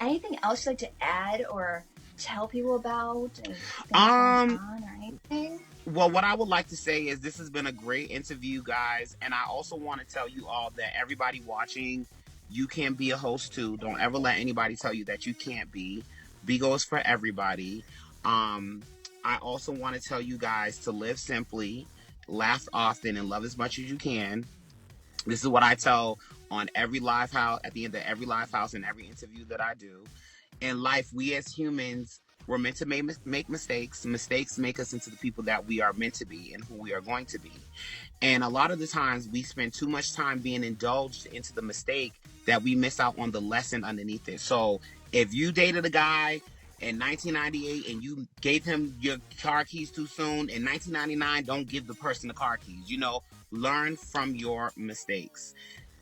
Anything else you'd like to add or tell people about? Anything going on or anything? Well, what I would like to say is this has been a great interview, guys. And I also want to tell you all that everybody watching, you can be a host too. Don't ever let anybody tell you that you can't be. BIGO is for everybody. I also want to tell you guys to live simply, laugh often, and love as much as you can. This is what I tell on every live house, at the end of every live house and every interview that I do. In life, we as humans, we're meant to make mistakes. Mistakes make us into the people that we are meant to be and who we are going to be. And a lot of the times we spend too much time being indulged into the mistake that we miss out on the lesson underneath it. So if you dated a guy in 1998 and you gave him your car keys too soon, in 1999, don't give the person the car keys. You know, learn from your mistakes.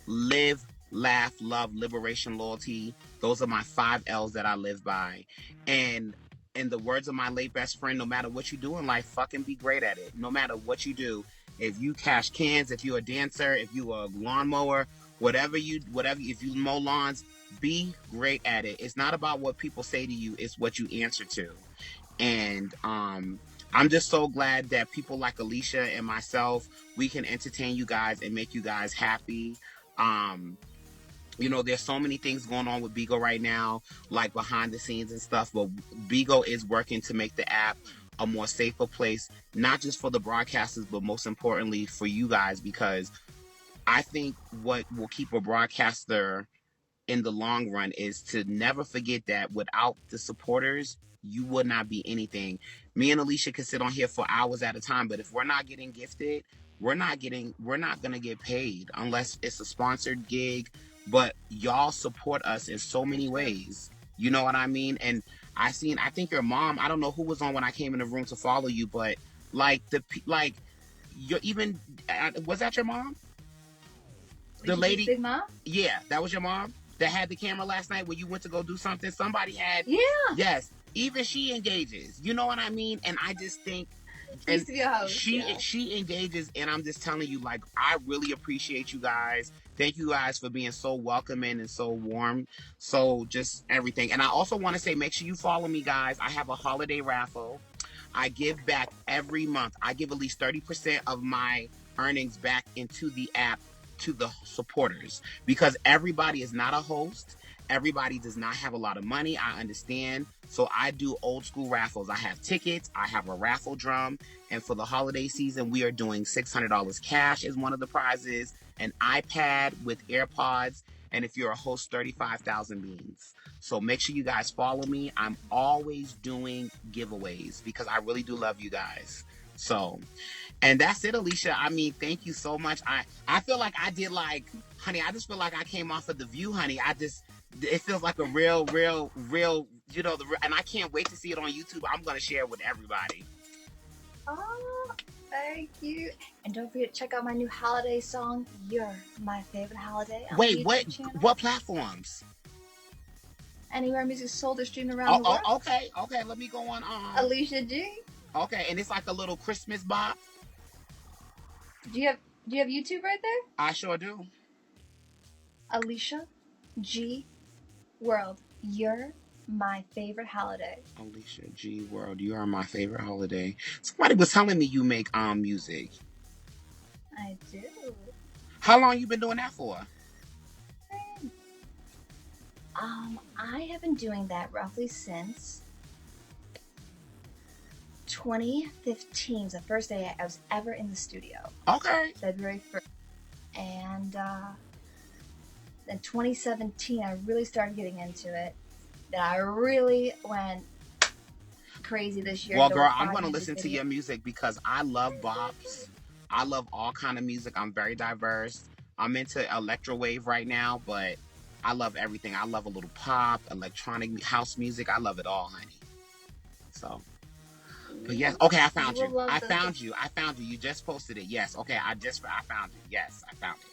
Live, laugh, love, liberation, loyalty. Those are my 5 L's that I live by. And in the words of my late best friend, no matter what you do in life, fucking be great at it. No matter what you do. If you cash cans, if you're a dancer, if you're a lawnmower, whatever, if you mow lawns, be great at it. It's not about what people say to you, it's what you answer to. And I'm just so glad that people like Alicia and myself, we can entertain you guys and make you guys happy. Um, you know, there's so many things going on with BIGO right now, like behind the scenes and stuff, but BIGO is working to make the app a more safer place, not just for the broadcasters, but most importantly for you guys, because I think what will keep a broadcaster in the long run is to never forget that without the supporters, you would not be anything. Me and Alicia can sit on here for hours at a time, but if we're not getting gifted, we're not gonna get paid unless it's a sponsored gig. but y'all support us in so many ways. You know what I mean? And I think your mom, I don't know who was on when I came in the room to follow you, but like you're even, was that your mom? The Alicia G's lady, big mom? yeah, that was your mom that had the camera last night when you went to go do something. Somebody had, Yeah. yes, even she engages. You know what I mean? And I just think, She used and to be a host, yeah. she engages, and I'm just telling you, like, I really appreciate you guys. Thank you guys for being so welcoming and so warm. So just everything. And I also want to say, make sure you follow me, guys. I have a holiday raffle. I give back every month. I give at least 30% of my earnings back into the app to the supporters, because everybody is not a host. Everybody does not have a lot of money. I understand. So I do old school raffles. I have tickets. I have a raffle drum. And for the holiday season, we are doing $600 cash as one of the prizes, an iPad with AirPods, and if you're a host, 35,000 beans. So make sure you guys follow me. I'm always doing giveaways because I really do love you guys. So, and that's it, Alicia. I mean, thank you so much. I feel like I did, like, honey, I just feel like I came off of The View, honey. It feels like a real, you know, and I can't wait to see it on YouTube. I'm going to share it with everybody. Oh, thank you. And don't forget to check out my new holiday song, You're My Favorite Holiday, on Wait, the what? YouTube channel. What platforms? Anywhere music's sold or streamed around the world. Okay. Let me go on. Alicia G. Okay, and it's like a little Christmas bop. Do you have YouTube right there? I sure do. Alicia G World. You're my favorite holiday. AliciaGWorld, you are my favorite holiday. Somebody was telling me you make music. I do. How long you been doing that for? I have been doing that roughly since 2015. Was the first day I was ever in the studio. Okay. February 1st. And then 2017, I really started getting into it. Then I really went crazy this year. Well, girl, I'm going to listen to your music because I love bops. I love all kind of music. I'm very diverse. I'm into electro wave right now, but I love everything. I love a little pop, electronic, house music. I love it all, honey. So, but yes, okay, I found you. I found you. You just posted it. Yes, okay, I found you. Yes, I found it.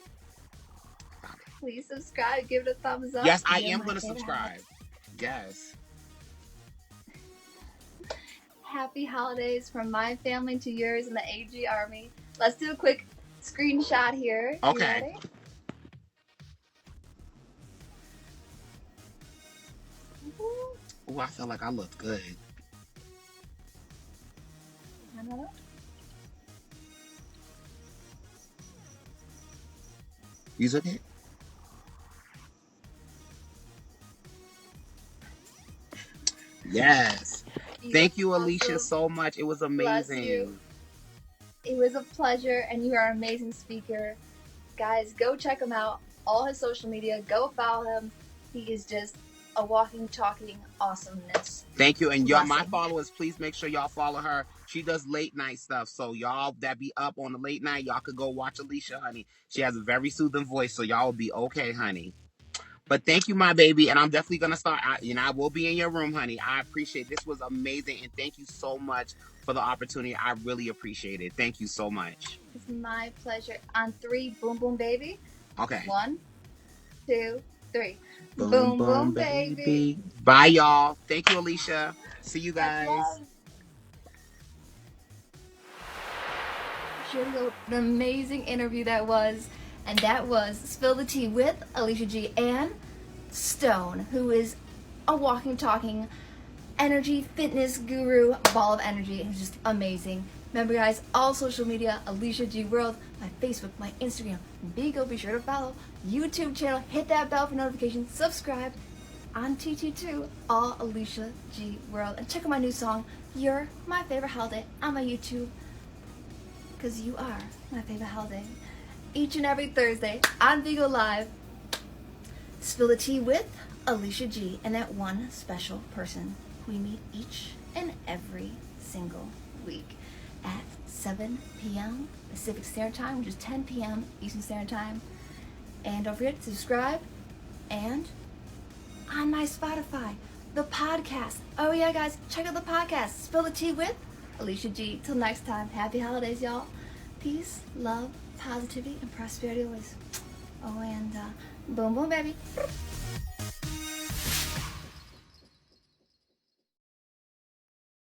Please subscribe. Give it a thumbs up. Yes, I am going to subscribe. Yes. Happy holidays from my family to yours in the AG Army. Let's do a quick screenshot here. Okay. You ready? Oh, I feel like I look good. Another? You took it? Yes. Thank you, Alicia, so much. It was amazing. Bless you. It was a pleasure, and you are an amazing speaker. Guys, go check him out. All his social media. Go follow him. He is just a walking, talking awesomeness. Thank you. And y'all, my followers, please make sure y'all follow her. She does late night stuff. So y'all that be up on the late night, y'all could go watch Alicia, honey. She has a very soothing voice, so y'all will be okay, honey. But thank you, my baby. And I'm definitely going to start. I will be in your room, honey. I appreciate it. This was amazing. And thank you so much for the opportunity. I really appreciate it. Thank you so much. It's my pleasure. On 3, boom, boom, baby. Okay. 1, 2, 3. Boom, boom, baby. Bye, y'all. Thank you, Alicia. See you guys. Sure to go. An amazing interview that was. And that was Spill the Tea with Alicia G and Stone, who is a walking, talking energy fitness guru, ball of energy. It's just amazing. Remember, guys, all social media, AliciaGWorld, my Facebook, my Instagram, BIGO, be sure to follow, YouTube channel, hit that bell for notifications, subscribe on TT2, all AliciaGWorld, and check out my new song, You're My Favorite Holiday, on my YouTube, because you are my favorite holiday. Each and every Thursday on BIGO Live, Spill the Tea with Alicia G and that one special person we meet each and every single week at 7 p.m. Pacific Standard Time, which is 10 p.m. Eastern Standard Time. And don't forget to subscribe, and on my Spotify, the podcast. Oh yeah, guys, check out the podcast. Spill the Tea with Alicia G. Till next time, happy holidays, y'all. Peace, love, positivity, and prosperity always. Oh, and boom, boom, baby.